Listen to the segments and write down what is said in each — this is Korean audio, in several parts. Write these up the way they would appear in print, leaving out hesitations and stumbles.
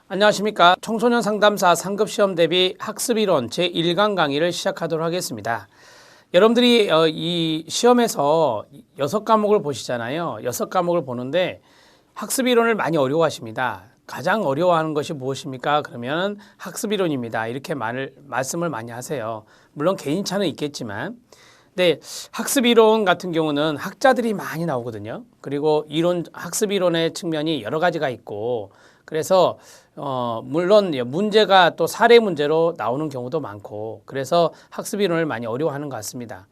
안녕하십니까. 청소년 상담사 상급시험 대비 학습이론 제1강 강의를 시작하도록 하겠습니다. 여러분들이 이 시험에서 6과목을 보시잖아요. 6과목을 보는데 학습이론을 많이 어려워하십니다. 가장 어려워하는 것이 무엇입니까? 그러면 학습이론입니다. 이렇게 말씀을 많이 하세요. 물론 개인차는 있겠지만 근데 학습이론 같은 경우는 학자들이 많이 나오거든요. 그리고 학습이론의 측면이 여러 가지가 있고 그래서 물론 문제가 또 사례 문제로 나오는 경우도 많고 그래서 학습이론을 많이 어려워하는 것 같습니다.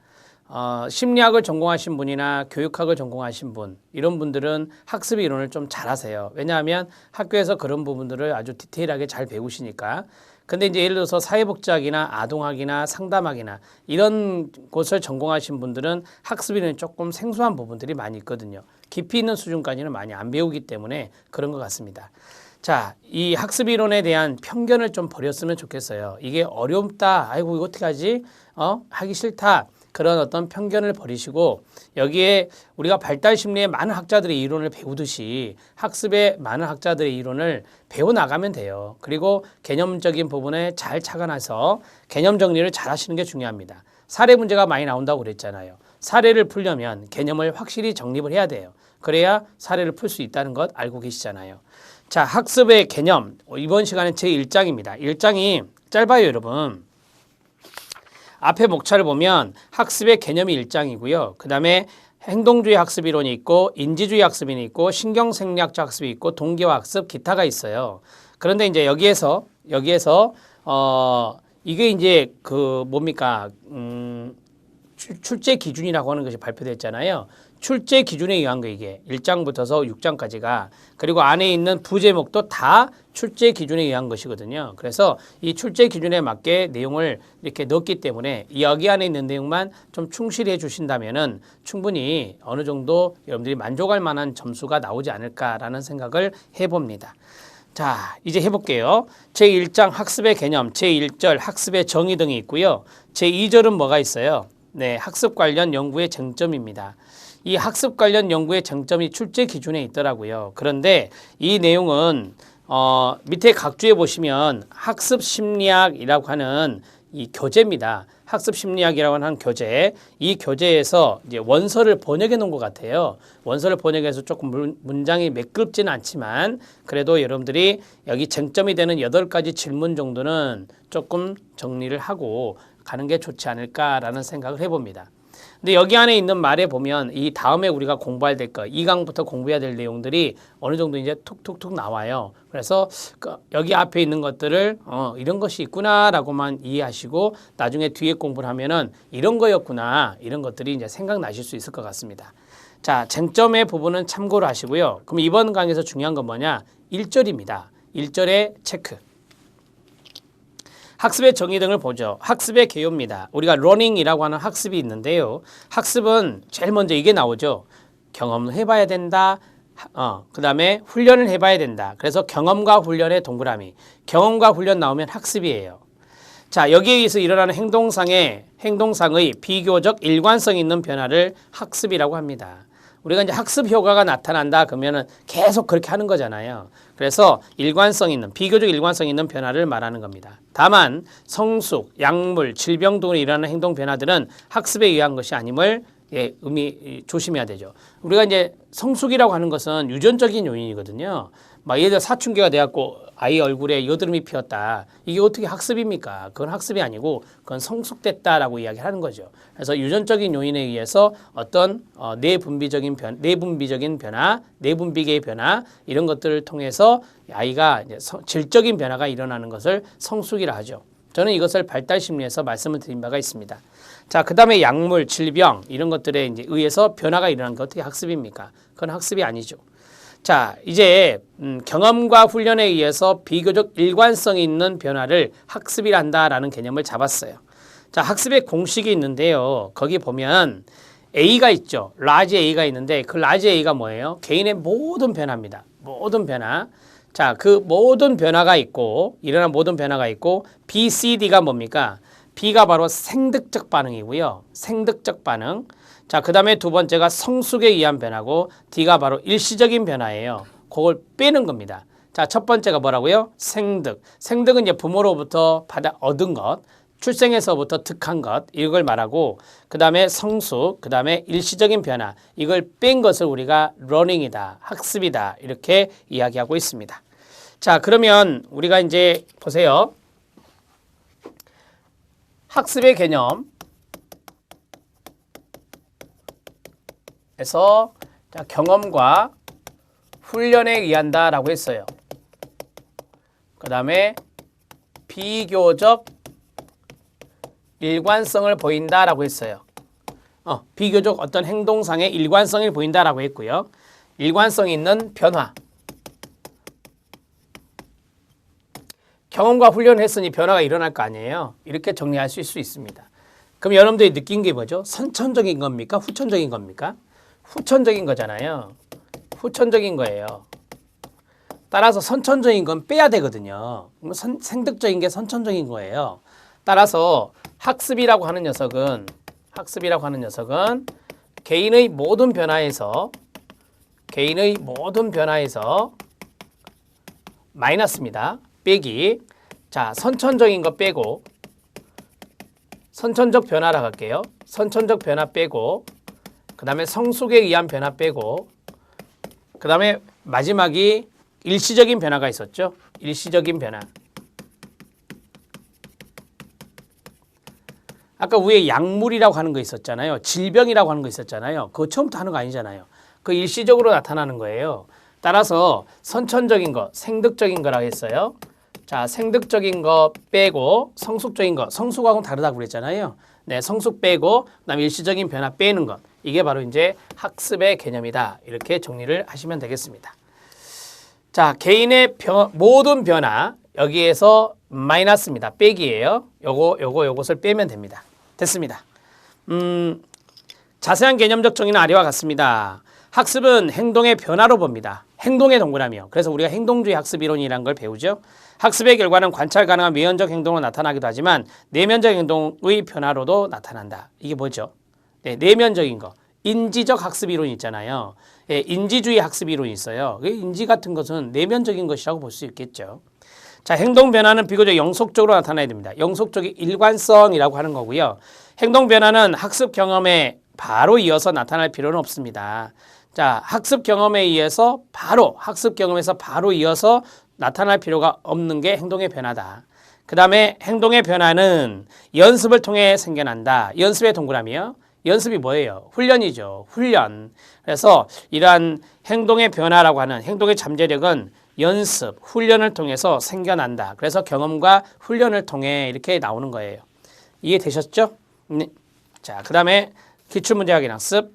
심리학을 전공하신 분이나 교육학을 전공하신 분 이런 분들은 학습이론을 좀 잘하세요. 왜냐하면 학교에서 그런 부분들을 아주 디테일하게 잘 배우시니까. 근데 이제 예를 들어서 사회복지학이나 아동학이나 상담학이나 이런 곳을 전공하신 분들은 학습이론이 조금 생소한 부분들이 많이 있거든요. 깊이 있는 수준까지는 많이 안 배우기 때문에 그런 것 같습니다. 자, 이 학습이론에 대한 편견을 좀 버렸으면 좋겠어요. 이게 어렵다. 아이고, 이거 어떻게 하지? 하기 싫다. 그런 어떤 편견을 버리시고 여기에 우리가 발달심리의 많은 학자들의 이론을 배우듯이 학습의 많은 학자들의 이론을 배워나가면 돼요. 그리고 개념적인 부분에 잘 착안해서 개념 정리를 잘 하시는 게 중요합니다. 사례 문제가 많이 나온다고 그랬잖아요. 사례를 풀려면 개념을 확실히 정립을 해야 돼요. 그래야 사례를 풀 수 있다는 것 알고 계시잖아요. 자, 학습의 개념. 이번 시간은 제1장입니다. 1장이 짧아요, 여러분. 앞에 목차를 보면 학습의 개념이 1장이고요. 그 다음에 행동주의 학습이론이 있고 인지주의 학습이 있고 신경생리학적 학습이 있고 동기화 학습, 기타가 있어요. 그런데 이제 여기에서 이게 이제 뭡니까? 출제 기준이라고 하는 것이 발표됐잖아요. 출제 기준에 의한 거 이게 1장부터서 6장까지가 그리고 안에 있는 부제목도 다 출제 기준에 의한 것이거든요. 그래서 이 출제 기준에 맞게 내용을 이렇게 넣었기 때문에 여기 안에 있는 내용만 좀 충실해 주신다면은 충분히 어느 정도 여러분들이 만족할 만한 점수가 나오지 않을까라는 생각을 해봅니다. 자, 이제 해볼게요. 제1장 학습의 개념, 제1절 학습의 정의 등이 있고요. 제2절은 뭐가 있어요? 네, 학습 관련 연구의 쟁점입니다. 이 학습 관련 연구의 쟁점이 출제 기준에 있더라고요. 그런데 이 내용은 밑에 각주에 보시면 학습 심리학이라고 하는 이 교재입니다. 학습 심리학이라고 하는 교재. 이 교재에서 이제 원서를 번역해 놓은 것 같아요. 원서를 번역해서 조금 문장이 매끄럽지는 않지만 그래도 여러분들이 여기 쟁점이 되는 8가지 질문 정도는 조금 정리를 하고 가는 게 좋지 않을까라는 생각을 해봅니다. 근데 여기 안에 있는 말에 보면 이 다음에 우리가 공부해야 될 거, 2강부터 공부해야 될 내용들이 어느 정도 이제 툭툭툭 나와요. 그래서 여기 앞에 있는 것들을 이런 것이 있구나라고만 이해하시고 나중에 뒤에 공부를 하면은 이런 거였구나 이런 것들이 이제 생각나실 수 있을 것 같습니다. 자, 쟁점의 부분은 참고를 하시고요. 그럼 이번 강의에서 중요한 건 뭐냐? 1절입니다. 1절의 체크. 학습의 정의 등을 보죠. 학습의 개요입니다. 우리가 러닝이라고 하는 학습이 있는데요. 학습은 제일 먼저 이게 나오죠. 경험을 해봐야 된다. 그 다음에 훈련을 해봐야 된다. 그래서 경험과 훈련의 동그라미. 경험과 훈련 나오면 학습이에요. 자, 여기에 의해서 일어나는 행동상의 비교적 일관성 있는 변화를 학습이라고 합니다. 우리가 이제 학습 효과가 나타난다 그러면은 계속 그렇게 하는 거잖아요. 그래서 비교적 일관성 있는 변화를 말하는 겁니다. 다만 성숙, 약물, 질병 등으로 일어나는 행동 변화들은 학습에 의한 것이 아님을 조심해야 되죠. 우리가 이제 성숙이라고 하는 것은 유전적인 요인이거든요. 막 예를 들어 사춘기가 돼갖고 아이 얼굴에 여드름이 피었다. 이게 어떻게 학습입니까? 그건 학습이 아니고 그건 성숙됐다라고 이야기하는 거죠. 그래서 유전적인 요인에 의해서 어떤 내분비계의 변화 이런 것들을 통해서 아이가 이제 질적인 변화가 일어나는 것을 성숙이라 하죠. 저는 이것을 발달심리에서 말씀을 드린 바가 있습니다. 자, 그 다음에 약물, 질병 이런 것들에 이제 의해서 변화가 일어나는 게 어떻게 학습입니까? 그건 학습이 아니죠. 자, 이제 경험과 훈련에 의해서 비교적 일관성이 있는 변화를 학습이라 한다라는 개념을 잡았어요. 자, 학습의 공식이 있는데요. 거기 보면 A가 있죠. 라지 A가 있는데 그 라지 A가 뭐예요? 개인의 모든 변화입니다. 모든 변화. 자, 그 모든 변화가 있고 일어난 모든 변화가 있고 B, C, D가 뭡니까? B가 바로 생득적 반응이고요. 생득적 반응. 자, 그 다음에 두 번째가 성숙에 의한 변화고 D가 바로 일시적인 변화예요. 그걸 빼는 겁니다. 자, 첫 번째가 뭐라고요? 생득. 생득은 이제 부모로부터 받아 얻은 것, 출생에서부터 득한 것, 이걸 말하고, 그 다음에 성숙, 그 다음에 일시적인 변화, 이걸 뺀 것을 우리가 러닝이다, 학습이다, 이렇게 이야기하고 있습니다. 자, 그러면 우리가 이제 보세요. 학습의 개념에서 경험과 훈련에 의한다라고 했어요. 그 다음에 비교적 일관성을 보인다라고 했어요. 비교적 어떤 행동상의 일관성을 보인다라고 했고요. 일관성 있는 변화. 경험과 훈련을 했으니 변화가 일어날 거 아니에요. 이렇게 정리할 수 있습니다. 그럼 여러분들이 느낀 게 뭐죠? 선천적인 겁니까? 후천적인 겁니까? 후천적인 거잖아요. 후천적인 거예요. 따라서 선천적인 건 빼야 되거든요. 생득적인 게 선천적인 거예요. 따라서 학습이라고 하는 녀석은 개인의 모든 변화에서 마이너스입니다. 빼기. 자, 선천적인 거 빼고 선천적 변화라 할게요. 선천적 변화 빼고 그 다음에 성숙에 의한 변화 빼고 그 다음에 마지막이 일시적인 변화가 있었죠. 일시적인 변화. 아까 위에 약물이라고 하는 거 있었잖아요. 질병이라고 하는 거 있었잖아요. 그거 처음부터 하는 거 아니잖아요. 그 일시적으로 나타나는 거예요. 따라서 선천적인 거, 생득적인 거라고 했어요. 자, 생득적인 거 빼고 성숙적인 거, 성숙하고는 다르다고 그랬잖아요. 네, 성숙 빼고 그다음에 일시적인 변화 빼는 것. 이게 바로 이제 학습의 개념이다. 이렇게 정리를 하시면 되겠습니다. 자, 개인의 모든 변화 여기에서 마이너스입니다. 빼기예요. 요것을 빼면 됩니다. 됐습니다. 자세한 개념적 정의는 아래와 같습니다. 학습은 행동의 변화로 봅니다. 행동의 동그라미요. 그래서 우리가 행동주의 학습 이론이라는 걸 배우죠. 학습의 결과는 관찰 가능한 외연적 행동으로 나타나기도 하지만 내면적 행동의 변화로도 나타난다. 이게 뭐죠? 네, 내면적인 거. 인지적 학습 이론이 있잖아요. 예, 인지주의 학습 이론이 있어요. 인지 같은 것은 내면적인 것이라고 볼 수 있겠죠. 자, 행동 변화는 비교적 영속적으로 나타나야 됩니다. 영속적인 일관성이라고 하는 거고요. 행동 변화는 학습 경험에 바로 이어서 나타날 필요는 없습니다. 자, 학습 경험에서 바로 이어서 나타날 필요가 없는 게 행동의 변화다. 그 다음에 행동의 변화는 연습을 통해 생겨난다. 연습의 동그라미요. 연습이 뭐예요? 훈련이죠. 훈련. 그래서 이러한 행동의 변화라고 하는 행동의 잠재력은 연습, 훈련을 통해서 생겨난다. 그래서 경험과 훈련을 통해 이렇게 나오는 거예요. 이해되셨죠? 네. 자, 그 다음에 기출문제 확인 학습.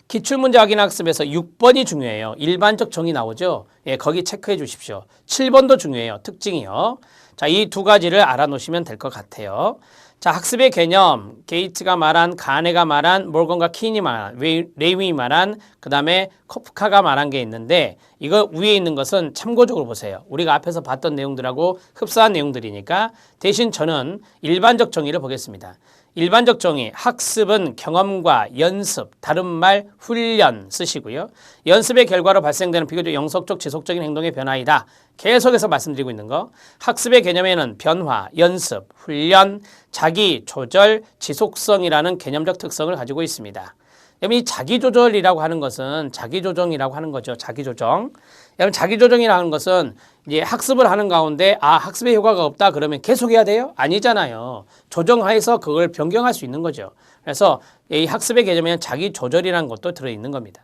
기출문제 확인 학습에서 6번이 중요해요. 일반적 정의 나오죠? 예, 거기 체크해 주십시오. 7번도 중요해요. 특징이요. 자, 이 두 가지를 알아놓으시면 될 것 같아요. 자, 학습의 개념, 게이츠가 말한, 가네가 말한, 몰건과 킨이 말한, 레이윈이 말한, 그 다음에 코프카가 말한 게 있는데 이거 위에 있는 것은 참고적으로 보세요. 우리가 앞에서 봤던 내용들하고 흡사한 내용들이니까 대신 저는 일반적 정의를 보겠습니다. 일반적 정의, 학습은 경험과 연습, 다른 말 훈련 쓰시고요. 연습의 결과로 발생되는 비교적 영속적 지속적인 행동의 변화이다. 계속해서 말씀드리고 있는 거. 학습의 개념에는 변화, 연습, 훈련, 자기 조절, 지속성이라는 개념적 특성을 가지고 있습니다. 여러분 이 자기조절이라고 하는 것은 자기조정이라고 하는 거죠. 자기조정. 여러분 자기조정이라는 것은 이제 학습을 하는 가운데 학습에 효과가 없다 그러면 계속해야 돼요? 아니잖아요. 조정하에서 그걸 변경할 수 있는 거죠. 그래서 이 학습의 개념에는 자기조절이라는 것도 들어있는 겁니다.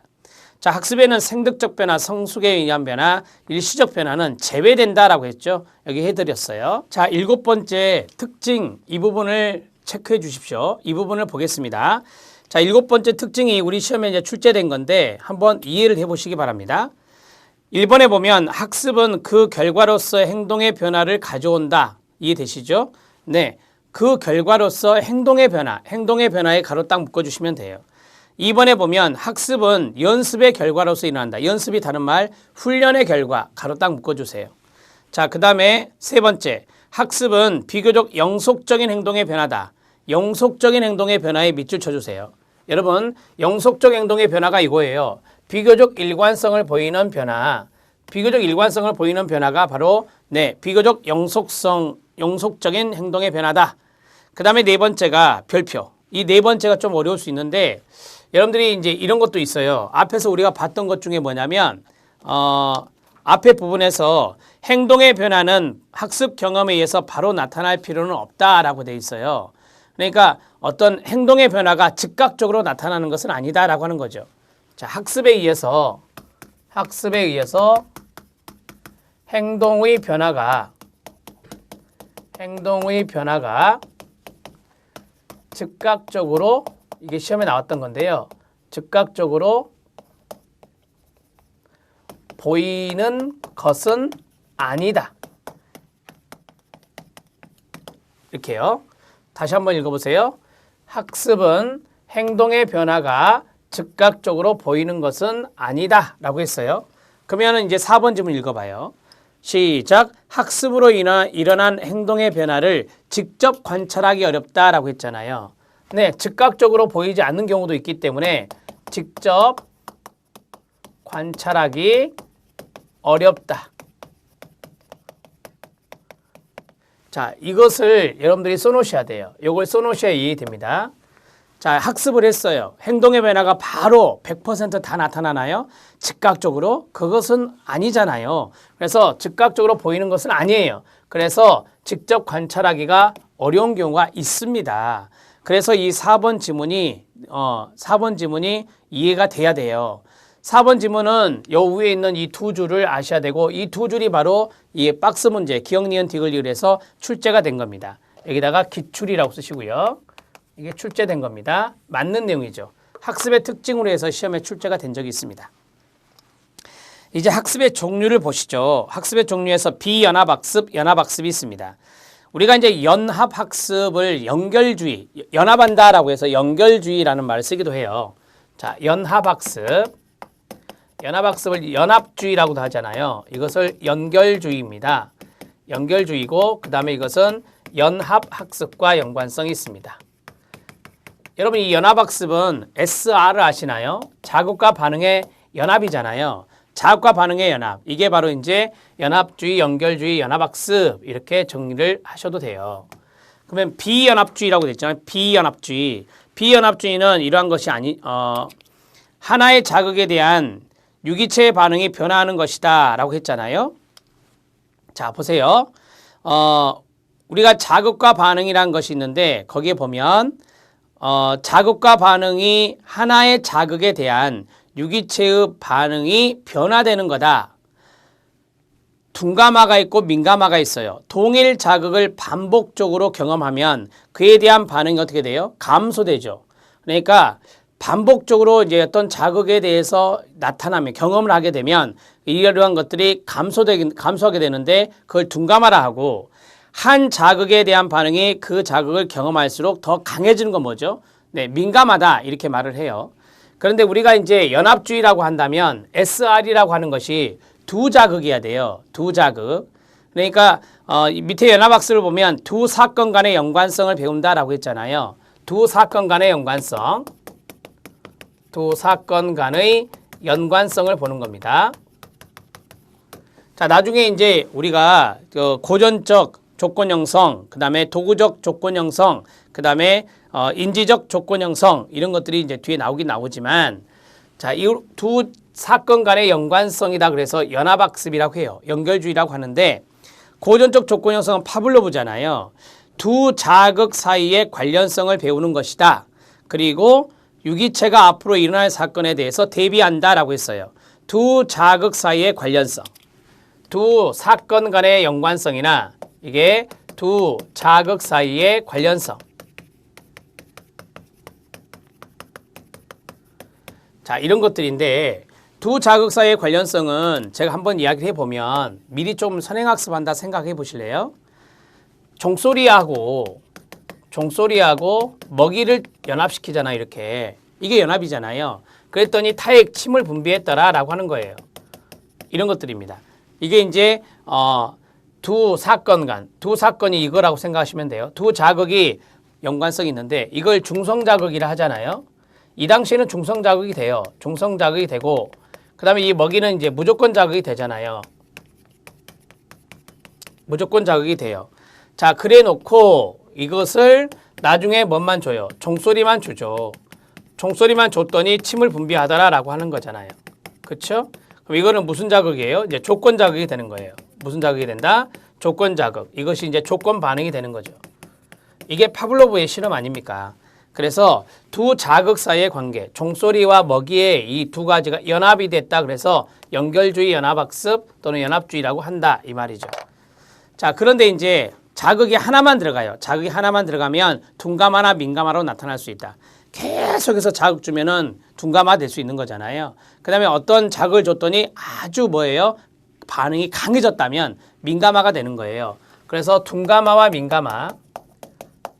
자, 학습에는 생득적 변화, 성숙에 의한 변화, 일시적 변화는 제외된다라고 했죠. 여기 해드렸어요. 자, 7번째 특징 이 부분을 체크해 주십시오. 이 부분을 보겠습니다. 자, 7번째 특징이 우리 시험에 이제 출제된 건데 한번 이해를 해보시기 바랍니다. 1번에 보면 학습은 그 결과로서 행동의 변화를 가져온다. 이해되시죠? 네, 그 결과로서 행동의 변화에 가로 딱 묶어주시면 돼요. 2번에 보면 학습은 연습의 결과로서 일어난다. 연습이 다른 말 훈련의 결과 가로 딱 묶어주세요. 자, 그 다음에 3번째 학습은 비교적 영속적인 행동의 변화다. 영속적인 행동의 변화에 밑줄 쳐주세요. 여러분 영속적 행동의 변화가 이거예요. 비교적 일관성을 보이는 변화, 비교적 일관성을 보이는 변화가 바로 비교적 영속적인 행동의 변화다. 그 다음에 네 번째가 별표. 이 네 번째가 좀 어려울 수 있는데 여러분들이 이제 이런 것도 있어요. 앞에서 우리가 봤던 것 중에 뭐냐면 앞에 부분에서 행동의 변화는 학습 경험에 의해서 바로 나타날 필요는 없다라고 돼 있어요. 그러니까 어떤 행동의 변화가 즉각적으로 나타나는 것은 아니다라고 하는 거죠. 자, 학습에 의해서 행동의 변화가 즉각적으로, 이게 시험에 나왔던 건데요. 즉각적으로 보이는 것은 아니다. 이렇게요. 다시 한번 읽어보세요. 학습은 행동의 변화가 즉각적으로 보이는 것은 아니다 라고 했어요. 그러면 이제 4번 질문 읽어봐요. 시작. 학습으로 일어난 행동의 변화를 직접 관찰하기 어렵다라고 했잖아요. 네, 즉각적으로 보이지 않는 경우도 있기 때문에 직접 관찰하기 어렵다. 자, 이것을 여러분들이 써놓으셔야 돼요. 이걸 써놓으셔야 이해됩니다. 자, 학습을 했어요. 행동의 변화가 바로 100% 다 나타나나요? 즉각적으로? 그것은 아니잖아요. 그래서 즉각적으로 보이는 것은 아니에요. 그래서 직접 관찰하기가 어려운 경우가 있습니다. 그래서 이 4번 지문이 이해가 돼야 돼요. 4번 지문은 요 위에 있는 이 두 줄을 아셔야 되고 이 두 줄이 바로 이 박스 문제, 기억, 니은, 디귿, 리을에서 출제가 된 겁니다. 여기다가 기출이라고 쓰시고요. 이게 출제된 겁니다. 맞는 내용이죠. 학습의 특징으로 해서 시험에 출제가 된 적이 있습니다. 이제 학습의 종류를 보시죠. 학습의 종류에서 비연합학습, 연합학습이 있습니다. 우리가 이제 연합학습을 연결주의, 연합한다라고 해서 연결주의라는 말을 쓰기도 해요. 자, 연합학습을 연합주의라고도 하잖아요. 이것을 연결주의입니다. 연결주의고 그 다음에 이것은 연합학습과 연관성이 있습니다. 여러분 이 연합학습은 SR을 아시나요? 자극과 반응의 연합이잖아요. 자극과 반응의 연합. 이게 바로 이제 연합주의, 연결주의, 연합학습 이렇게 정리를 하셔도 돼요. 그러면 비연합주의라고 됐잖아요. 비연합주의. 비연합주의는 이러한 것이 하나의 자극에 대한 유기체의 반응이 변화하는 것이다 라고 했잖아요. 자, 보세요. 우리가 자극과 반응이라는 것이 있는데 거기에 보면 자극과 반응이 하나의 자극에 대한 유기체의 반응이 변화되는 거다. 둔감화가 있고 민감화가 있어요. 동일 자극을 반복적으로 경험하면 그에 대한 반응이 어떻게 돼요? 감소되죠. 그러니까 반복적으로 이제 어떤 자극에 대해서 나타나면 경험을 하게 되면 이러한 것들이 감소하게 되는데 그걸 둔감화라 하고 한 자극에 대한 반응이 그 자극을 경험할수록 더 강해지는 건 뭐죠? 네, 민감하다 이렇게 말을 해요. 그런데 우리가 이제 연합주의라고 한다면 SR이라고 하는 것이 두 자극이어야 돼요. 두 자극. 그러니까 밑에 연합학습을 보면 두 사건 간의 연관성을 배운다라고 했잖아요. 두 사건 간의 연관성. 두 사건 간의 연관성을 보는 겁니다. 자, 나중에 이제 우리가 고전적 조건 형성, 그 다음에 도구적 조건 형성, 그 다음에 인지적 조건 형성 이런 것들이 이제 뒤에 나오긴 나오지만 자, 이 두 사건 간의 연관성이다 그래서 연합학습이라고 해요. 연결주의라고 하는데 고전적 조건 형성은 파블로브잖아요. 두 자극 사이의 관련성을 배우는 것이다. 그리고 유기체가 앞으로 일어날 사건에 대해서 대비한다라고 했어요. 두 자극 사이의 관련성. 두 사건 간의 연관성이나 이게 두 자극 사이의 관련성. 자, 이런 것들인데 두 자극 사이의 관련성은 제가 한번 이야기를 해보면 미리 좀 선행학습한다 생각해 보실래요? 종소리하고 먹이를 연합시키잖아요. 이렇게. 이게 연합이잖아요. 그랬더니 타액 침을 분비했더라라고 하는 거예요. 이런 것들입니다. 이게 이제 두 사건이 이거라고 생각하시면 돼요. 두 자극이 연관성이 있는데 이걸 중성자극이라 하잖아요. 이 당시에는 중성자극이 돼요. 중성자극이 되고 그 다음에 이 먹이는 이제 무조건 자극이 되잖아요. 무조건 자극이 돼요. 자, 그래 놓고 이것을 나중에 뭔만 줘요? 종소리만 주죠. 종소리만 줬더니 침을 분비하더라라고 하는 거잖아요. 그렇죠? 그럼 이거는 무슨 자극이에요? 이제 조건 자극이 되는 거예요. 무슨 자극이 된다? 조건 자극. 이것이 이제 조건 반응이 되는 거죠. 이게 파블로브의 실험 아닙니까? 그래서 두 자극 사이의 관계, 종소리와 먹이의 이 두 가지가 연합이 됐다. 그래서 연결주의 연합학습 또는 연합주의라고 한다. 이 말이죠. 자, 그런데 이제 자극이 하나만 들어가요. 자극이 하나만 들어가면 둔감하나 민감하로 나타날 수 있다. 계속해서 자극 주면은 둔감화 될 수 있는 거잖아요. 그 다음에 어떤 자극을 줬더니 아주 뭐예요? 반응이 강해졌다면 민감화가 되는 거예요. 그래서 둔감화와 민감화,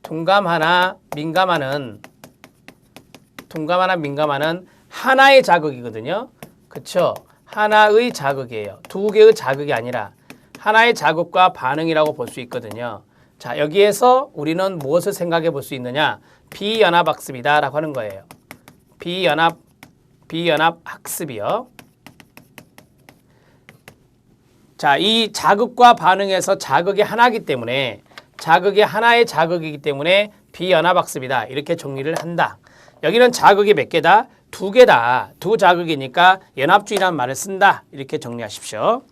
둔감하나 민감화는 하나의 자극이거든요. 그렇죠? 하나의 자극이에요. 두 개의 자극이 아니라 하나의 자극과 반응이라고 볼 수 있거든요. 자, 여기에서 우리는 무엇을 생각해 볼 수 있느냐? 비연합학습이다 라고 하는 거예요. 비연합학습이요. 자, 이 자극과 반응에서 자극이 하나이기 때문에 자극이 하나의 자극이기 때문에 비연합학습이다. 이렇게 정리를 한다. 여기는 자극이 몇 개다? 두 개다. 두 자극이니까 연합주의라는 말을 쓴다. 이렇게 정리하십시오.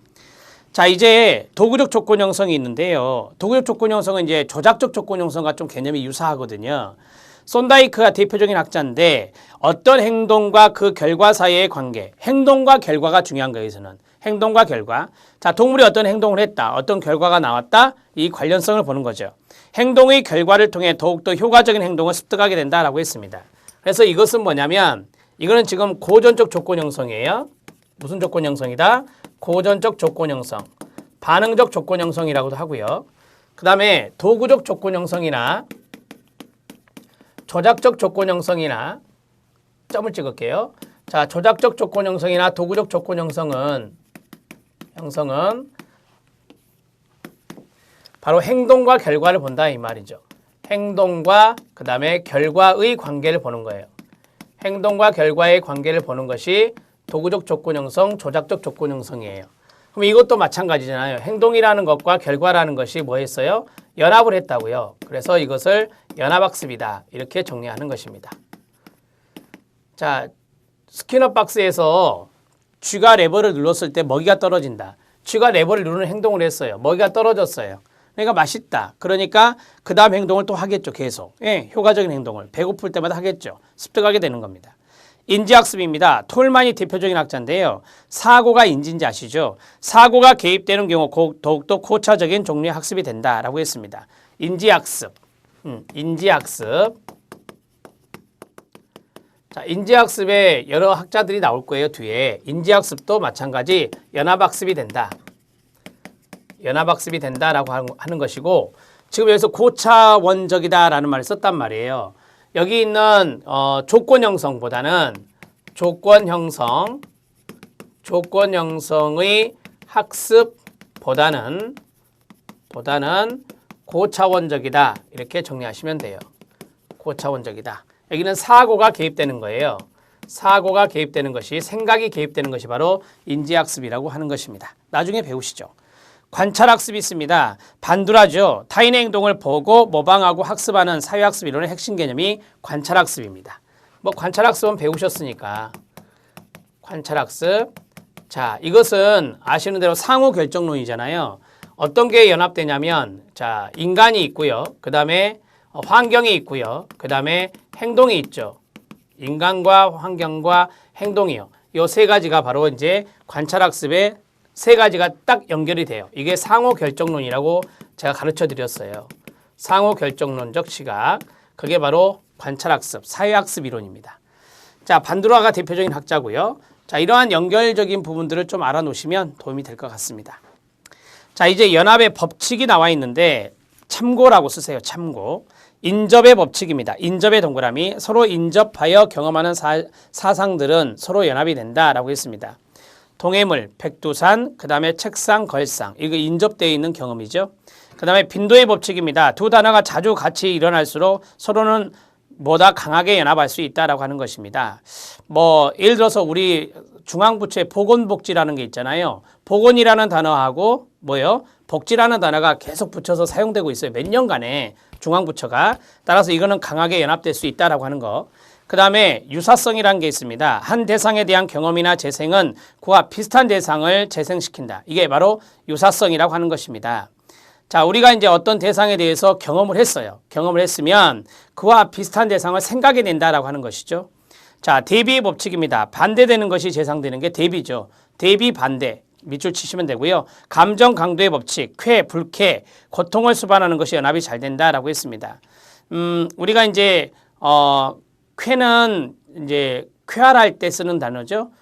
자, 이제 도구적 조건 형성이 있는데요. 도구적 조건 형성은 이제 조작적 조건 형성과 좀 개념이 유사하거든요. 손다이크가 대표적인 학자인데 어떤 행동과 그 결과 사이의 관계, 행동과 결과가 중요한 거예요. 여기서는 행동과 결과. 자, 동물이 어떤 행동을 했다, 어떤 결과가 나왔다, 이 관련성을 보는 거죠. 행동의 결과를 통해 더욱더 효과적인 행동을 습득하게 된다라고 했습니다. 그래서 이것은 뭐냐면 이거는 지금 고전적 조건 형성이에요. 무슨 조건 형성이다? 고전적 조건 형성, 반응적 조건 형성이라고도 하고요. 그 다음에 도구적 조건 형성이나 조작적 조건 형성이나 점을 찍을게요. 자, 조작적 조건 형성이나 도구적 조건 형성은 바로 행동과 결과를 본다 이 말이죠. 행동과 그 다음에 결과의 관계를 보는 거예요. 행동과 결과의 관계를 보는 것이 도구적 조건 형성, 조작적 조건 형성이에요. 그럼 이것도 마찬가지잖아요. 행동이라는 것과 결과라는 것이 뭐 했어요? 연합을 했다고요. 그래서 이것을 연합학습이다. 이렇게 정리하는 것입니다. 자, 스키너 박스에서 쥐가 레버를 눌렀을 때 먹이가 떨어진다. 쥐가 레버를 누르는 행동을 했어요. 먹이가 떨어졌어요. 그러니까 맛있다. 그러니까 그 다음 행동을 또 하겠죠. 계속. 예, 효과적인 행동을 배고플 때마다 하겠죠. 습득하게 되는 겁니다. 인지학습입니다. 톨만이 대표적인 학자인데요. 사고가 인지인지 아시죠? 사고가 개입되는 경우 더욱더 고차적인 종류의 학습이 된다라고 했습니다. 인지학습. 인지학습. 자, 인지학습에 여러 학자들이 나올 거예요. 뒤에. 인지학습도 마찬가지 연합학습이 된다. 연합학습이 된다라고 하는 것이고 지금 여기서 고차원적이다라는 말을 썼단 말이에요. 여기 있는 조건 형성보다는 조건 형성의 학습보다는 고차원적이다. 이렇게 정리하시면 돼요. 고차원적이다. 여기는 사고가 개입되는 거예요. 사고가 개입되는 것이, 생각이 개입되는 것이 바로 인지학습이라고 하는 것입니다. 나중에 배우시죠. 관찰학습이 있습니다. 반두라죠. 타인의 행동을 보고 모방하고 학습하는 사회학습 이론의 핵심 개념이 관찰학습입니다. 뭐 관찰학습은 배우셨으니까. 관찰학습. 자, 이것은 아시는 대로 상호결정론이잖아요. 어떤 게 연합되냐면 자, 인간이 있고요. 그 다음에 환경이 있고요. 그 다음에 행동이 있죠. 인간과 환경과 행동이요. 요 세 가지가 바로 이제 관찰학습의 세 가지가 딱 연결이 돼요. 이게 상호결정론이라고 제가 가르쳐 드렸어요. 상호결정론적 시각. 그게 바로 관찰학습, 사회학습 이론입니다. 자, 반두라가 대표적인 학자고요. 자, 이러한 연결적인 부분들을 좀 알아놓으시면 도움이 될 것 같습니다. 자, 이제 연합의 법칙이 나와 있는데 참고라고 쓰세요. 참고. 인접의 법칙입니다. 인접의 동그라미. 서로 인접하여 경험하는 사상들은 서로 연합이 된다라고 했습니다. 동해물, 백두산, 그 다음에 책상, 걸상. 이거 인접되어 있는 경험이죠. 그 다음에 빈도의 법칙입니다. 두 단어가 자주 같이 일어날수록 서로는 보다 강하게 연합할 수 있다라고 하는 것입니다. 뭐 예를 들어서 우리 중앙부처의 보건복지라는 게 있잖아요. 보건이라는 단어하고 뭐요? 복지라는 단어가 계속 붙여서 사용되고 있어요. 몇 년간에 중앙부처가. 따라서 이거는 강하게 연합될 수 있다라고 하는 거. 그 다음에 유사성이라는 게 있습니다. 한 대상에 대한 경험이나 재생은 그와 비슷한 대상을 재생시킨다. 이게 바로 유사성이라고 하는 것입니다. 자, 우리가 이제 어떤 대상에 대해서 경험을 했어요. 경험을 했으면 그와 비슷한 대상을 생각이 된다라고 하는 것이죠. 자, 대비의 법칙입니다. 반대되는 것이 재상되는 게 대비죠. 대비 반대. 밑줄 치시면 되고요. 감정 강도의 법칙, 쾌, 불쾌, 고통을 수반하는 것이 연합이 잘 된다라고 했습니다. 우리가 이제 쾌는 이제 쾌활할 때 쓰는 단어죠.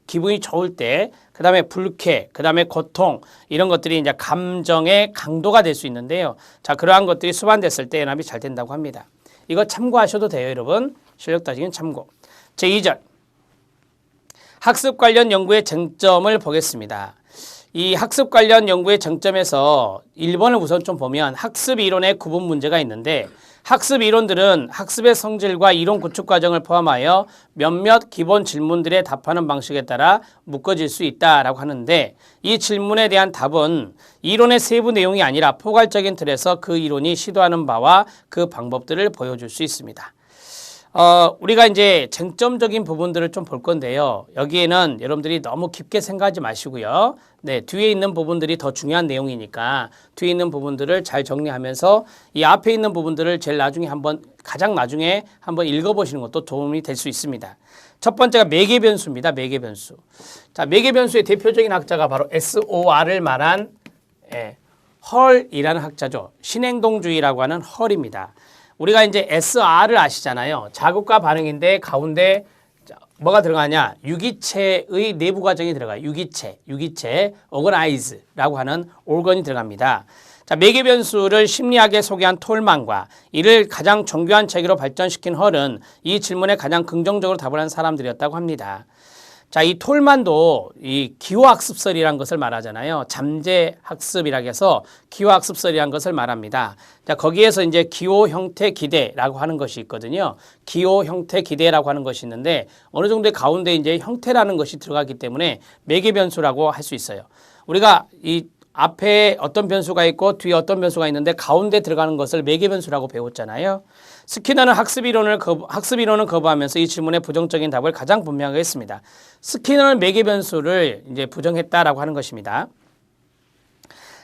기분이 좋을 때, 그 다음에 불쾌, 그 다음에 고통, 이런 것들이 이제 감정의 강도가 될 수 있는데요. 자, 그러한 것들이 수반됐을 때 연합이 잘 된다고 합니다. 이거 참고하셔도 돼요, 여러분. 실력 따지기는 참고. 제2절. 학습 관련 연구의 쟁점을 보겠습니다. 이 학습 관련 연구의 쟁점에서 1번을 우선 좀 보면 학습 이론의 구분 문제가 있는데 학습 이론들은 학습의 성질과 이론 구축 과정을 포함하여 몇몇 기본 질문들에 답하는 방식에 따라 묶어질 수 있다라고 하는데 이 질문에 대한 답은 이론의 세부 내용이 아니라 포괄적인 틀에서 그 이론이 시도하는 바와 그 방법들을 보여줄 수 있습니다. 우리가 이제 쟁점적인 부분들을 좀 볼 건데요. 여기에는 여러분들이 너무 깊게 생각하지 마시고요. 네, 뒤에 있는 부분들이 더 중요한 내용이니까 뒤에 있는 부분들을 잘 정리하면서 이 앞에 있는 부분들을 제일 나중에 가장 나중에 한번 읽어보시는 것도 도움이 될 수 있습니다. 첫 번째가 매개변수입니다. 매개변수. 자, 매개변수의 대표적인 학자가 바로 SOR을 말한 헐이라는 학자죠. 신행동주의라고 하는 헐입니다. 우리가 이제 SR을 아시잖아요. 자극과 반응인데 가운데 뭐가 들어가냐? 유기체의 내부 과정이 들어가요. 유기체, organize라고 하는 organ이 들어갑니다. 자, 매개변수를 심리학에 소개한 톨만과 이를 가장 정교한 체계로 발전시킨 헐은 이 질문에 가장 긍정적으로 답을 한 사람들이었다고 합니다. 자, 이 톨만도 이 기호학습설이라는 것을 말하잖아요. 잠재학습이라고 해서 기호학습설이라는 것을 말합니다. 자, 거기에서 이제 기호 형태 기대라고 하는 것이 있거든요. 기호 형태 기대라고 하는 것이 있는데 어느 정도의 가운데 이제 형태라는 것이 들어가기 때문에 매개변수라고 할 수 있어요. 우리가 이 앞에 어떤 변수가 있고 뒤에 어떤 변수가 있는데 가운데 들어가는 것을 매개변수라고 배웠잖아요. 스키너는 학습 이론은 거부하면서 이 질문의 부정적인 답을 가장 분명하게 했습니다. 스키너는 매개변수를 이제 부정했다라고 하는 것입니다.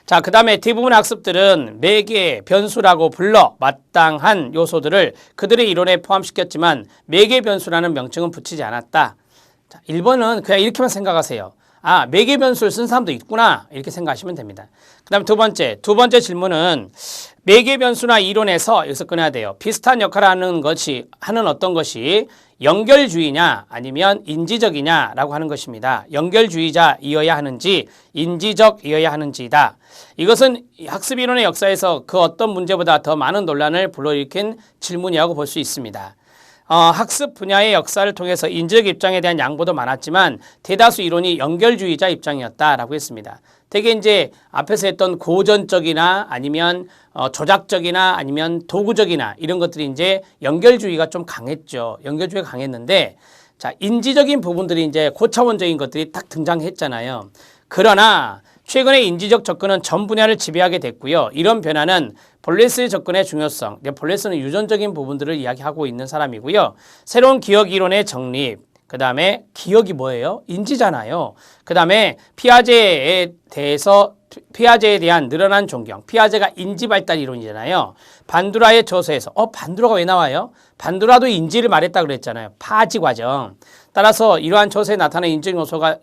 자, 그 다음에 대부분의 학습들은 매개 변수라고 불러 마땅한 요소들을 그들의 이론에 포함시켰지만 매개 변수라는 명칭은 붙이지 않았다. 자, 1번은 그냥 이렇게만 생각하세요. 아, 매개 변수를 쓴 사람도 있구나. 이렇게 생각하시면 됩니다. 그 다음 두 번째 질문은 매개 변수나 이론에서 여기서 꺼내야 돼요. 비슷한 역할을 하는 어떤 것이 연결주의냐 아니면 인지적이냐라고 하는 것입니다. 연결주의자이어야 하는지 인지적이어야 하는지다. 이것은 학습 이론의 역사에서 그 어떤 문제보다 더 많은 논란을 불러일으킨 질문이라고 볼 수 있습니다. 학습 분야의 역사를 통해서 인지적 입장에 대한 양보도 많았지만 대다수 이론이 연결주의자 입장이었다라고 했습니다. 되게 이제 앞에서 했던 고전적이나 아니면 조작적이나 아니면 도구적이나 이런 것들이 이제 연결주의가 좀 강했죠. 연결주의가 강했는데 자, 인지적인 부분들이 이제 고차원적인 것들이 딱 등장했잖아요. 그러나 최근에 인지적 접근은 전 분야를 지배하게 됐고요. 이런 변화는 볼레스의 접근의 중요성, 볼레스는 유전적인 부분들을 이야기하고 있는 사람이고요. 새로운 기억 이론의 정립, 그 다음에 기억이 뭐예요? 인지잖아요. 그 다음에 피아제에 대한 늘어난 존경, 피아제가 인지발달 이론이잖아요. 반두라의 저서에서 반두라가 왜 나와요? 반두라도 인지를 말했다 그랬잖아요. 파지 과정. 따라서 이러한 저서에 나타난 인적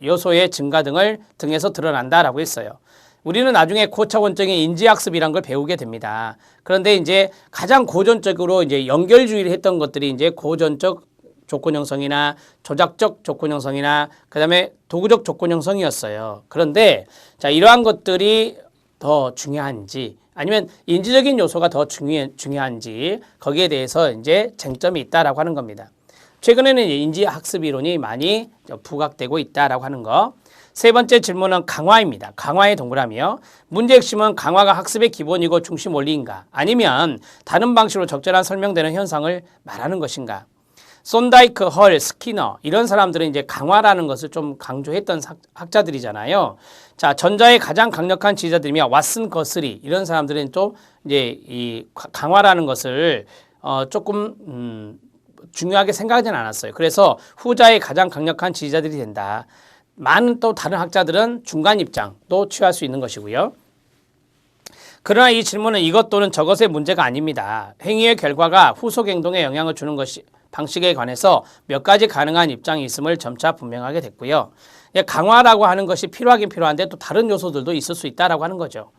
요소의 증가 등에서 드러난다라고 했어요. 우리는 나중에 고차원적인 인지학습이란 걸 배우게 됩니다. 그런데 이제 가장 고전적으로 이제 연결주의를 했던 것들이 이제 고전적 조건 형성이나 조작적 조건 형성이나 그다음에 도구적 조건 형성이었어요. 그런데 자, 이러한 것들이 더 중요한지 아니면 인지적인 요소가 더 중요한지 거기에 대해서 이제 쟁점이 있다라고 하는 겁니다. 최근에는 인지학습 이론이 많이 부각되고 있다라고 하는 거. 세 번째 질문은 강화입니다. 강화의 동그라미요. 문제 핵심은 강화가 학습의 기본이고 중심 원리인가? 아니면 다른 방식으로 적절한 설명되는 현상을 말하는 것인가? 손다이크, 헐, 스키너 이런 사람들은 이제 강화라는 것을 좀 강조했던 학자들이잖아요. 자, 전자의 가장 강력한 지지자들이며 왓슨, 거스리 이런 사람들은 또 이제 이 강화라는 것을 조금 중요하게 생각하지는 않았어요. 그래서 후자의 가장 강력한 지지자들이 된다. 많은 또 다른 학자들은 중간 입장도 취할 수 있는 것이고요. 그러나 이 질문은 이것 또는 저것의 문제가 아닙니다. 행위의 결과가 후속 행동에 영향을 주는 것이 방식에 관해서 몇 가지 가능한 입장이 있음을 점차 분명하게 됐고요. 강화라고 하는 것이 필요하긴 필요한데 또 다른 요소들도 있을 수 있다라고 하는 거죠.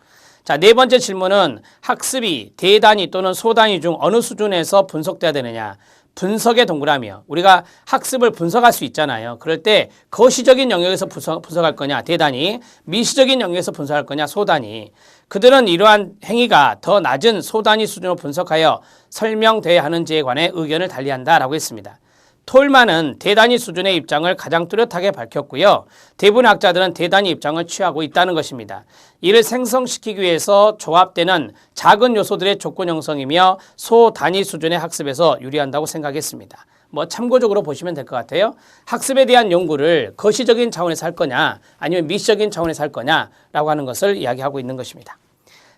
자, 네 번째 질문은 학습이 대단위 또는 소단위 중 어느 수준에서 분석돼야 되느냐. 분석의 동그라미요. 우리가 학습을 분석할 수 있잖아요. 그럴 때 거시적인 영역에서 분석할 거냐 대단위, 미시적인 영역에서 분석할 거냐 소단위. 그들은 이러한 행위가 더 낮은 소단위 수준으로 분석하여 설명돼야 하는지에 관해 의견을 달리한다라고 했습니다. 톨만은 대단위 수준의 입장을 가장 뚜렷하게 밝혔고요. 대부분의 학자들은 대단위 입장을 취하고 있다는 것입니다. 이를 생성시키기 위해서 조합되는 작은 요소들의 조건 형성이며 소단위 수준의 학습에서 유리한다고 생각했습니다. 뭐 참고적으로 보시면 될 것 같아요. 학습에 대한 연구를 거시적인 차원에서 할 거냐 아니면 미시적인 차원에서 할 거냐라고 하는 것을 이야기하고 있는 것입니다.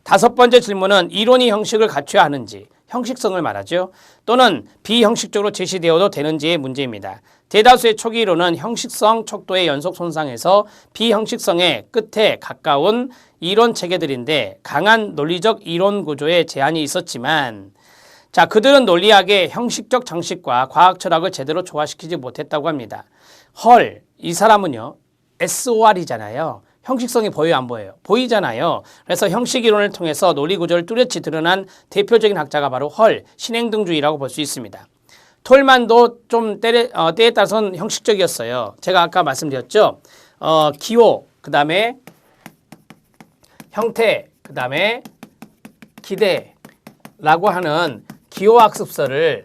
다섯 번째 질문은 이론이 형식을 갖춰야 하는지 형식성을 말하죠. 또는 비형식적으로 제시되어도 되는지의 문제입니다. 대다수의 초기 이론은 형식성 척도의 연속 손상에서 비형식성의 끝에 가까운 이론 체계들인데 강한 논리적 이론 구조에 제한이 있었지만 자, 그들은 논리학의 형식적 장식과 과학 철학을 제대로 조화시키지 못했다고 합니다. 헐, 이 사람은요. SOR이잖아요. 형식성이 보여요, 안 보여요? 보이잖아요. 그래서 형식 이론을 통해서 논리 구조를 뚜렷이 드러난 대표적인 학자가 바로 헐, 신행등주의라고 볼 수 있습니다. 톨만도 좀 때에 따라서는 형식적이었어요. 제가 아까 말씀드렸죠. 기호, 그 다음에 형태, 그 다음에 기대라고 하는 기호학습서를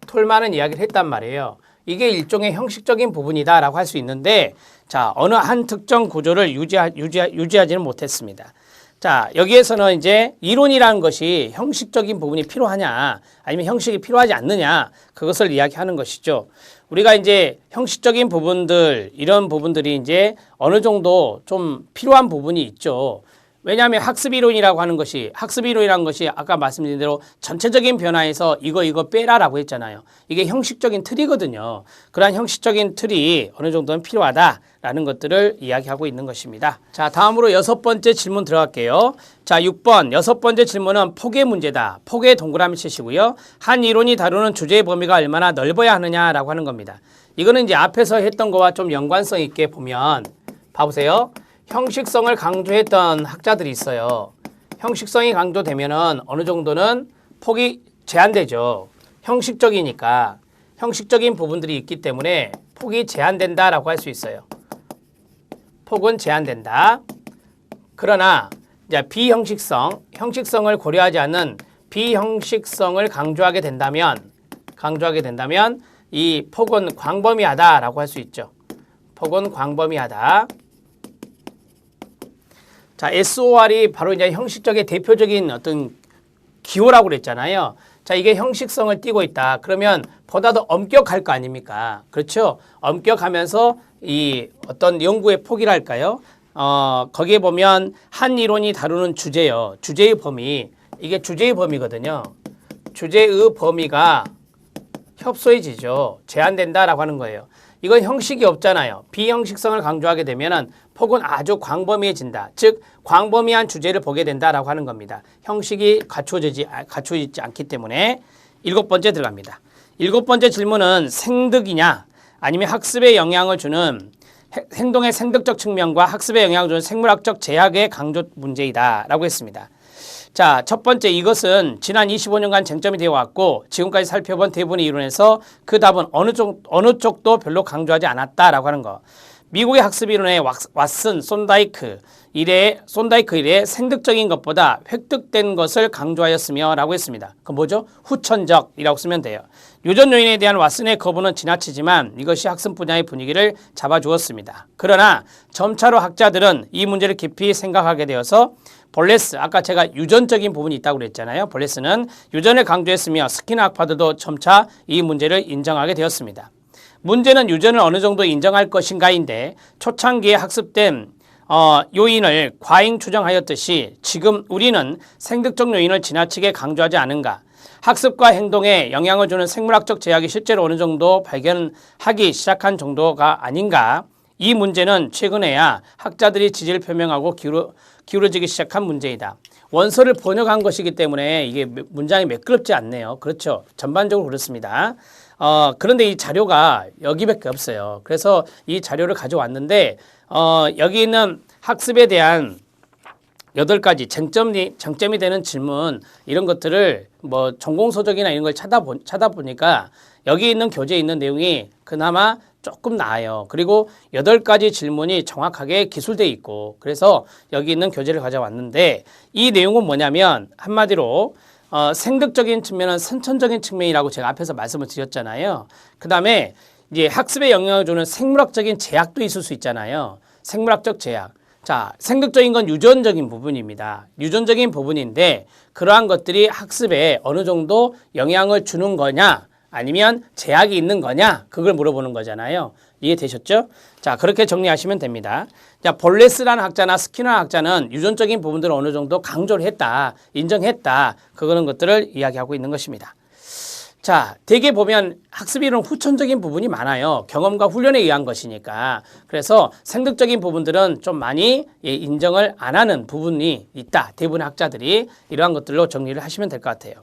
톨만은 이야기를 했단 말이에요. 이게 일종의 형식적인 부분이다라고 할 수 있는데 자, 어느 한 특정 구조를 유지하지는 못했습니다. 자, 여기에서는 이제 이론이라는 것이 형식적인 부분이 필요하냐 아니면 형식이 필요하지 않느냐 그것을 이야기하는 것이죠. 우리가 이제 형식적인 부분들 이런 부분들이 이제 어느 정도 좀 필요한 부분이 있죠. 왜냐하면 학습이론이라는 것이 아까 말씀드린 대로 전체적인 변화에서 이거 빼라라고 했잖아요. 이게 형식적인 틀이거든요. 그러한 형식적인 틀이 어느 정도는 필요하다라는 것들을 이야기하고 있는 것입니다. 자, 다음으로 여섯 번째 질문 들어갈게요. 자, 6번 여섯 번째 질문은 폭의 문제다. 폭의 동그라미 치시고요. 한 이론이 다루는 주제의 범위가 얼마나 넓어야 하느냐라고 하는 겁니다. 이거는 이제 앞에서 했던 거와 좀 연관성 있게 보면 봐보세요. 형식성을 강조했던 학자들이 있어요. 형식성이 강조되면은 어느 정도는 폭이 제한되죠. 형식적이니까 형식적인 부분들이 있기 때문에 폭이 제한된다라고 할 수 있어요. 폭은 제한된다. 그러나 이제 형식성을 고려하지 않는 비형식성을 강조하게 된다면 이 폭은 광범위하다라고 할 수 있죠. 폭은 광범위하다. 자, SOR이 바로 이제 형식적인 대표적인 어떤 기호라고 그랬잖아요. 자, 이게 형식성을 띠고 있다. 그러면 보다 더 엄격할 거 아닙니까? 그렇죠? 엄격하면서 이 어떤 연구의 폭이랄까요? 거기에 보면 한 이론이 다루는 주제요. 주제의 범위. 이게 주제의 범위거든요. 주제의 범위가 협소해지죠. 제한된다라고 하는 거예요. 이건 형식이 없잖아요. 비형식성을 강조하게 되면은 폭은 아주 광범위해진다. 즉 광범위한 주제를 보게 된다라고 하는 겁니다. 형식이 갖춰지지 않기 때문에 일곱 번째 들어갑니다. 일곱 번째 질문은 생득이냐 아니면 학습에 영향을 주는 행동의 생득적 측면과 학습에 영향을 주는 생물학적 제약의 강조 문제이다라고 했습니다. 자, 첫 번째 이것은 지난 25년간 쟁점이 되어 왔고 지금까지 살펴본 대부분의 이론에서 그 답은 어느 쪽도 별로 강조하지 않았다라고 하는 거. 미국의 학습 이론의 왓슨, 손다이크 일의 생득적인 것보다 획득된 것을 강조하였으며 라고 했습니다. 그건 뭐죠? 후천적이라고 쓰면 돼요. 유전 요인에 대한 왓슨의 거부는 지나치지만 이것이 학습 분야의 분위기를 잡아주었습니다. 그러나 점차로 학자들은 이 문제를 깊이 생각하게 되어서 볼레스, 아까 제가 유전적인 부분이 있다고 그랬잖아요. 볼레스는 유전을 강조했으며 스키너 학파들도 점차 이 문제를 인정하게 되었습니다. 문제는 유전을 어느 정도 인정할 것인가인데 초창기에 학습된 요인을 과잉 추정하였듯이 지금 우리는 생득적 요인을 지나치게 강조하지 않은가? 학습과 행동에 영향을 주는 생물학적 제약이 실제로 어느 정도 발견하기 시작한 정도가 아닌가? 이 문제는 최근에야 학자들이 지지를 표명하고 기울어지기 시작한 문제이다. 원서를 번역한 것이기 때문에 이게 문장이 매끄럽지 않네요. 그렇죠. 전반적으로 그렇습니다. 그런데 이 자료가 여기밖에 없어요. 그래서 이 자료를 가져왔는데 여기 있는 학습에 대한 8가지 쟁점이 되는 질문 이런 것들을 뭐 전공서적이나 이런 걸 찾아보니까 여기 있는 교재에 있는 내용이 그나마 조금 나아요. 그리고 8가지 질문이 정확하게 기술되어 있고 그래서 여기 있는 교재를 가져왔는데 이 내용은 뭐냐면 한마디로 생득적인 측면은 선천적인 측면이라고 제가 앞에서 말씀을 드렸잖아요. 그 다음에 이제 학습에 영향을 주는 생물학적인 제약도 있을 수 있잖아요. 생물학적 제약. 자, 생득적인 건 유전적인 부분입니다. 유전적인 부분인데 그러한 것들이 학습에 어느 정도 영향을 주는 거냐 아니면 제약이 있는 거냐 그걸 물어보는 거잖아요. 이해되셨죠? 자, 그렇게 정리하시면 됩니다. 자, 볼레스라는 학자나 스키너 학자는 유전적인 부분들을 어느 정도 강조를 했다, 인정했다. 그거는 것들을 이야기하고 있는 것입니다. 자, 대개 보면 학습 이론 후천적인 부분이 많아요. 경험과 훈련에 의한 것이니까. 그래서 생득적인 부분들은 좀 많이 인정을 안 하는 부분이 있다. 대부분의 학자들이 이러한 것들로 정리를 하시면 될 것 같아요.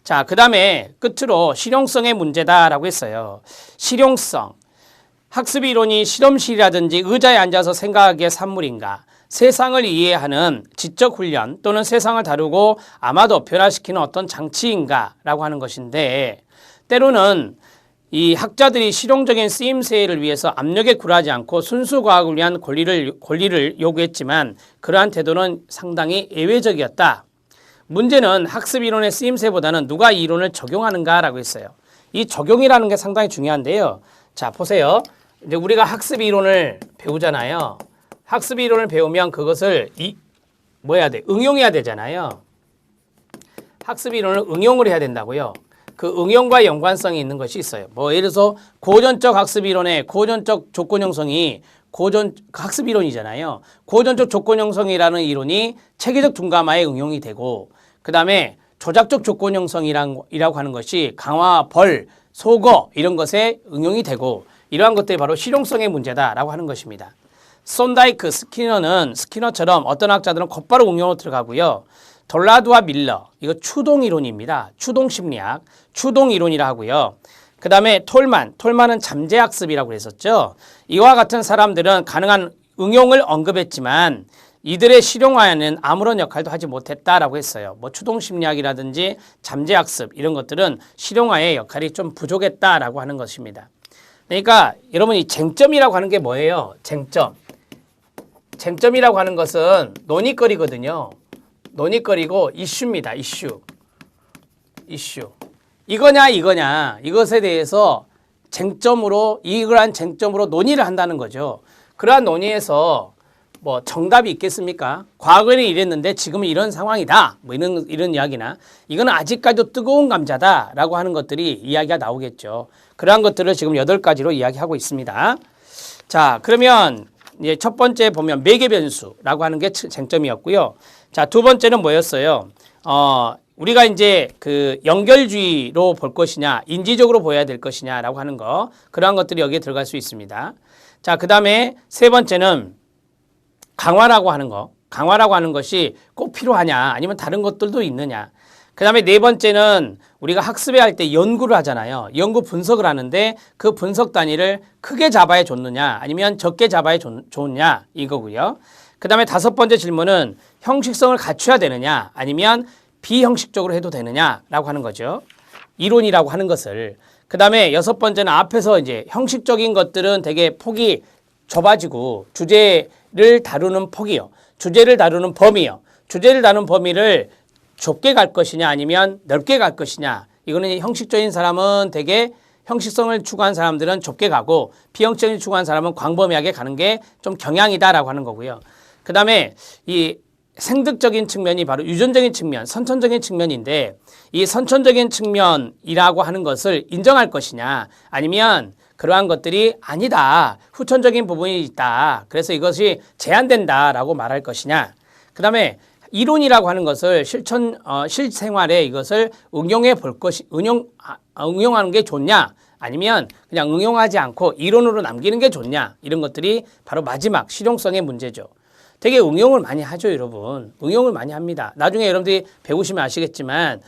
자, 그 다음에 끝으로 실용성의 문제다라고 했어요. 실용성. 학습 이론이 실험실이라든지 의자에 앉아서 생각하기의 산물인가? 세상을 이해하는 지적 훈련 또는 세상을 다루고 아마도 변화시키는 어떤 장치인가? 라고 하는 것인데 때로는 이 학자들이 실용적인 쓰임새를 위해서 압력에 굴하지 않고 순수 과학을 위한 권리를 요구했지만 그러한 태도는 상당히 예외적이었다. 문제는 학습 이론의 쓰임새보다는 누가 이 이론을 적용하는가라고 했어요. 이 적용이라는 게 상당히 중요한데요. 자, 보세요. 이제 우리가 학습 이론을 배우잖아요. 학습 이론을 배우면 그것을 뭐 해야 돼? 응용해야 되잖아요. 학습 이론을 응용을 해야 된다고요. 그 응용과 연관성이 있는 것이 있어요. 뭐 예를 들어서 고전적 학습 이론의 고전적 조건 형성이 학습 이론이잖아요. 고전적 조건 형성이라는 이론이 체계적 둔감화에 응용이 되고 그다음에 조작적 조건 형성이라고 하는 것이 강화, 벌, 소거 이런 것에 응용이 되고 이러한 것들이 바로 실용성의 문제다라고 하는 것입니다. 손다이크, 스키너처럼 어떤 학자들은 곧바로 응용으로 들어가고요. 돌라드와 밀러, 이거 추동 이론입니다. 추동 심리학, 추동 이론이라 하고요. 그 다음에 톨만은 잠재학습이라고 그랬었죠. 이와 같은 사람들은 가능한 응용을 언급했지만 이들의 실용화에는 아무런 역할도 하지 못했다라고 했어요. 뭐 추동 심리학이라든지 잠재학습 이런 것들은 실용화의 역할이 좀 부족했다라고 하는 것입니다. 그러니까 여러분 이 쟁점이라고 하는 게 뭐예요? 쟁점이라고 하는 것은 논의거리거든요. 논의거리고 이슈입니다. 이슈. 이거냐 이것에 대해서 이러한 쟁점으로 논의를 한다는 거죠. 그러한 논의에서 뭐 정답이 있겠습니까? 과거에는 이랬는데 지금은 이런 상황이다. 뭐 이런 이야기나 이거는 아직까지도 뜨거운 감자다라고 하는 것들이 이야기가 나오겠죠. 그러한 것들을 지금 8가지로 이야기하고 있습니다. 자, 그러면 이제 첫 번째 보면 매개 변수라고 하는 게 쟁점이었고요. 자, 두 번째는 뭐였어요? 우리가 이제 그 연결주의로 볼 것이냐, 인지적으로 보여야 될 것이냐라고 하는 거, 그러한 것들이 여기에 들어갈 수 있습니다. 자, 그 다음에 세 번째는 강화라고 하는 거, 강화라고 하는 것이 꼭 필요하냐, 아니면 다른 것들도 있느냐. 그 다음에 네 번째는 우리가 학습에 할 때 연구를 하잖아요. 연구 분석을 하는데 그 분석 단위를 크게 잡아야 좋느냐, 아니면 적게 잡아야 좋냐, 이거고요. 그 다음에 다섯 번째 질문은 형식성을 갖춰야 되느냐, 아니면 비형식적으로 해도 되느냐라고 하는 거죠. 이론이라고 하는 것을. 그 다음에 여섯 번째는 앞에서 이제 형식적인 것들은 되게 폭이 좁아지고 주제를 다루는 폭이요. 주제를 다루는 범위요. 주제를 다루는 범위를 좁게 갈 것이냐 아니면 넓게 갈 것이냐. 이거는 형식적인 사람은 되게 형식성을 추구한 사람들은 좁게 가고 비형식성을 추구한 사람은 광범위하게 가는 게 좀 경향이다라고 하는 거고요. 그 다음에 이 생득적인 측면이 바로 유전적인 측면, 선천적인 측면인데 이 선천적인 측면이라고 하는 것을 인정할 것이냐 아니면 그러한 것들이 아니다. 후천적인 부분이 있다. 그래서 이것이 제한된다라고 말할 것이냐. 그 다음에 이론이라고 하는 것을 실생활에 이것을 응용해 볼 것이, 응용하는 게 좋냐? 아니면 그냥 응용하지 않고 이론으로 남기는 게 좋냐? 이런 것들이 바로 마지막 실용성의 문제죠. 되게 응용을 많이 하죠, 여러분. 응용을 많이 합니다. 나중에 여러분들이 배우시면 아시겠지만,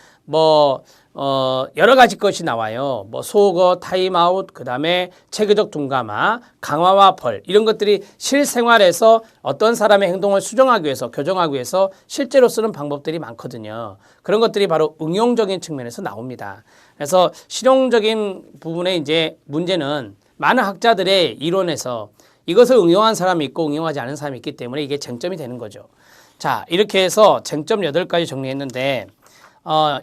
여러 가지 것이 나와요. 소거, 타임아웃, 그 다음에 체계적 둔감화, 강화와 벌, 이런 것들이 실생활에서 어떤 사람의 행동을 수정하기 위해서, 교정하기 위해서 실제로 쓰는 방법들이 많거든요. 그런 것들이 바로 응용적인 측면에서 나옵니다. 그래서 실용적인 부분에 이제 문제는 많은 학자들의 이론에서 이것을 응용한 사람이 있고 응용하지 않은 사람이 있기 때문에 이게 쟁점이 되는 거죠. 자, 이렇게 해서 쟁점 8가지 정리했는데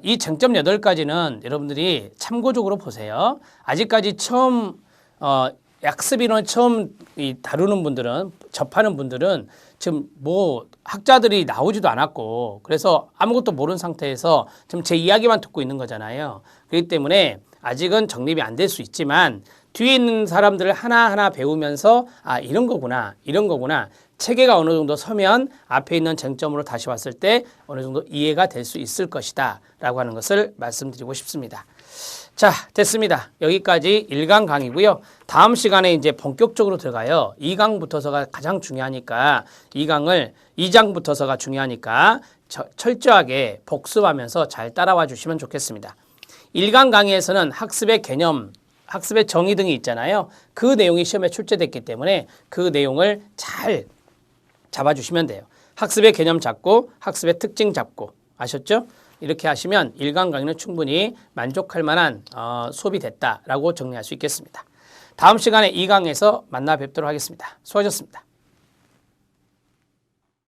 이 쟁점 8가지는 여러분들이 참고적으로 보세요. 아직까지 처음 약습이론 처음 다루는 분들은 접하는 분들은 지금 학자들이 나오지도 않았고 그래서 아무것도 모르는 상태에서 지금 제 이야기만 듣고 있는 거잖아요. 그렇기 때문에 아직은 정립이 안 될 수 있지만 뒤에 있는 사람들을 하나하나 배우면서 이런 거구나 이런 거구나 체계가 어느 정도 서면 앞에 있는 쟁점으로 다시 왔을 때 어느 정도 이해가 될 수 있을 것이다 라고 하는 것을 말씀드리고 싶습니다. 자, 됐습니다. 여기까지 1강 강의고요. 다음 시간에 이제 본격적으로 들어가요. 2강부터서가 가장 중요하니까 2장부터서가 중요하니까 철저하게 복습하면서 잘 따라와 주시면 좋겠습니다. 1강 강의에서는 학습의 개념, 학습의 정의 등이 있잖아요. 그 내용이 시험에 출제됐기 때문에 그 내용을 잘 잡아주시면 돼요. 학습의 개념 잡고 학습의 특징 잡고 아셨죠? 이렇게 하시면 1강 강의는 충분히 만족할 만한 수업이 됐다라고 정리할 수 있겠습니다. 다음 시간에 2강에서 만나 뵙도록 하겠습니다. 수고하셨습니다.